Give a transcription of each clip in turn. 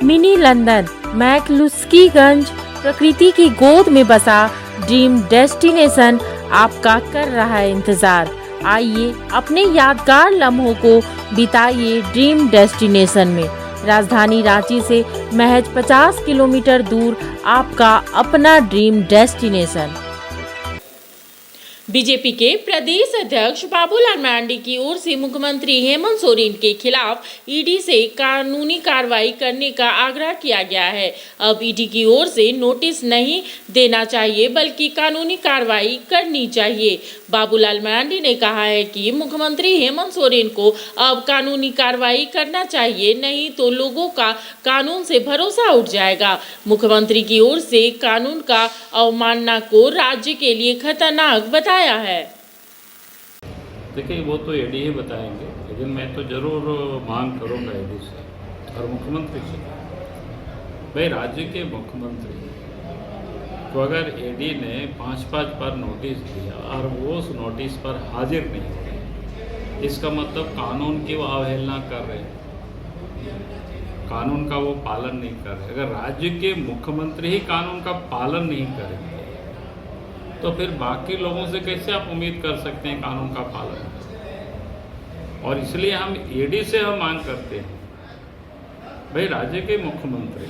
Mini London McCluskieganj प्रकृति की गोद में बसा ड्रीम डेस्टिनेशन आपका कर रहा है इंतजार। आइए अपने यादगार लम्हों को बिताइए ड्रीम डेस्टिनेशन में। राजधानी रांची से महज 50 किलोमीटर दूर आपका अपना ड्रीम डेस्टिनेशन। बीजेपी के प्रदेश अध्यक्ष बाबूलाल मरांडी की ओर से मुख्यमंत्री हेमंत सोरेन के खिलाफ ईडी से कानूनी कार्रवाई करने का आग्रह किया गया है। अब ईडी की ओर से नोटिस नहीं देना चाहिए बल्कि कानूनी कार्रवाई करनी चाहिए। बाबूलाल मरांडी ने कहा है कि मुख्यमंत्री हेमंत सोरेन को अब कानूनी कार्रवाई करना चाहिए, नहीं तो लोगों का कानून से भरोसा उठ जाएगा। मुख्यमंत्री की ओर से कानून का अवमानना को राज्य के लिए खतरनाक बताया है। देखिए, वो तो ईडी ही बताएंगे, लेकिन मैं तो जरूर मांग करूंगा ईडी से और मुख्यमंत्री से। भाई, राज्य के मुख्यमंत्री को अगर ईडी ने 5-5 बार नोटिस दिया और वो उस नोटिस पर हाजिर नहीं हुए, इसका मतलब कानून की वो अवहेलना कर रहे हैं, कानून का वो पालन नहीं कर रहे। अगर राज्य के मुख्यमंत्री ही कानून का पालन नहीं करेंगे तो फिर बाकी लोगों से कैसे आप उम्मीद कर सकते हैं कानून का पालन। और इसलिए हम ईडी से हम मांग करते हैं, भाई राज्य के मुख्यमंत्री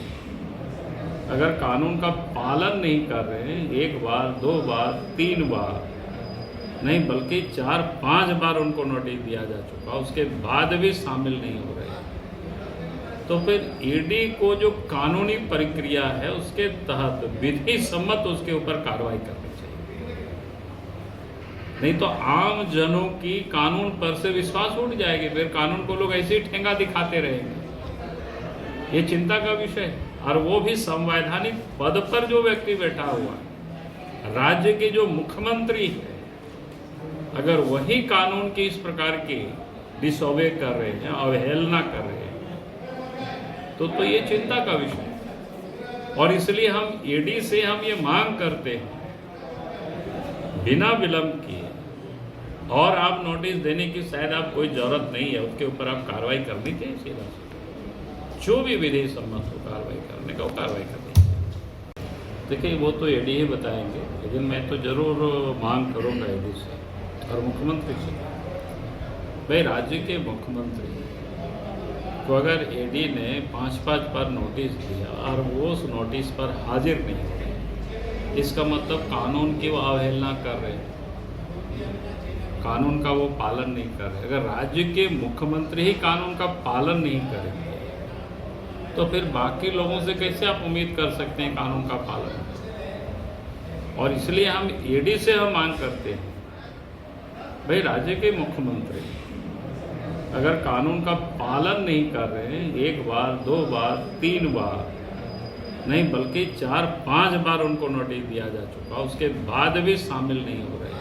अगर कानून का पालन नहीं कर रहे हैं, 1 बार 2 बार 3 बार नहीं बल्कि 4-5 बार उनको नोटिस दिया जा चुका, उसके बाद भी शामिल नहीं हो रहे, तो फिर ईडी को जो कानूनी प्रक्रिया है उसके तहत विधि सम्मत उसके ऊपर कार्रवाई करनी चाहिए। नहीं तो आम जनों की कानून पर से विश्वास उठ जाएगी, फिर कानून को लोग ऐसे ही ठेंगा दिखाते रहेंगे। ये चिंता का विषय है। और वो भी संवैधानिक पद पर जो व्यक्ति बैठा हुआ है, राज्य के जो मुख्यमंत्री है, अगर वही कानून की इस प्रकार की डिसओबे कर रहे हैं, अवहेलना कर रहे हैं, तो ये चिंता का विषय है। और इसलिए हम ईडी से हम ये मांग करते हैं, बिना विलंब किए, और आप नोटिस देने की शायद आप कोई जरूरत नहीं है, उसके ऊपर आप कार्रवाई करनी चाहिए। सीधा जो भी विधि सम्मत हो कार्रवाई करने का, वो कार्रवाई करनी। देखिए, वो तो ईडी ही बताएंगे, लेकिन मैं तो जरूर मांग करूंगा ईडी से और मुख्यमंत्री से। भाई, राज्य के मुख्यमंत्री को अगर ईडी ने 5-5 बार नोटिस दिया और वो उस नोटिस पर हाजिर नहीं हुए, इसका मतलब कानून की वो अवहेलना कर रहे हैं, कानून का वो पालन नहीं कर रहे। अगर राज्य के मुख्यमंत्री ही कानून का पालन नहीं करेंगे तो फिर बाकी लोगों से कैसे आप उम्मीद कर सकते हैं कानून का पालन। और इसलिए हम ईडी से हम मांग करते हैं, भाई राज्य के मुख्यमंत्री अगर कानून का पालन नहीं कर रहे हैं, 1 बार 2 बार 3 बार नहीं बल्कि 4-5 बार उनको नोटिस दिया जा चुका, उसके बाद भी शामिल नहीं हो रहे,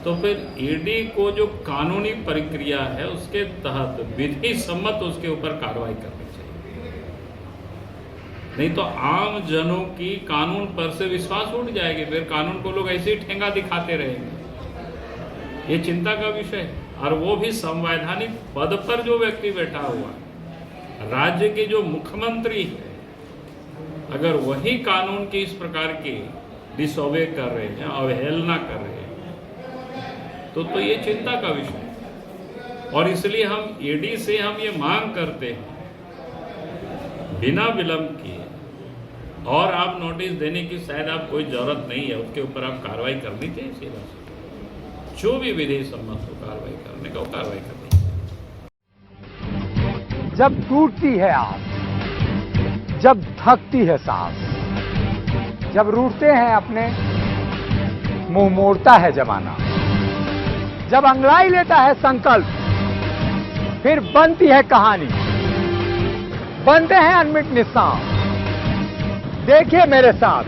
तो फिर ईडी को जो कानूनी प्रक्रिया है उसके तहत विधि सम्मत उसके ऊपर कार्रवाई करनी चाहिए। नहीं तो आम जनों की कानून पर से विश्वास उठ जाएगी, फिर कानून को लोग ऐसे ही ठेंगा दिखाते रहेंगे। ये चिंता का विषय है। और वो भी संवैधानिक पद पर जो व्यक्ति बैठा हुआ है, राज्य के जो मुख्यमंत्री है, अगर वही कानून की इस प्रकार की डिसओबे कर रहे हैं, अवहेलना कर रहे हैं, तो ये चिंता का विषय है। और इसलिए हम ईडी से हम ये मांग करते हैं, बिना विलंब किए, और आप नोटिस देने की शायद आप कोई जरूरत नहीं है, उसके ऊपर आप कार्रवाई करनी चाहिए। सीधा जो भी विधि सम्मत हो कार्रवाई करने का, वो कार्रवाई करनी चाहिए। जब टूटती है आस, जब थकती है सांस, जब रूठते हैं अपने, मुंह मोड़ता है जमाना, जब अंगड़ाई लेता है संकल्प, फिर बनती है कहानी, बनते हैं अनमिट निशान। देखिए मेरे साथ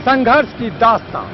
संघर्ष की दास्तां।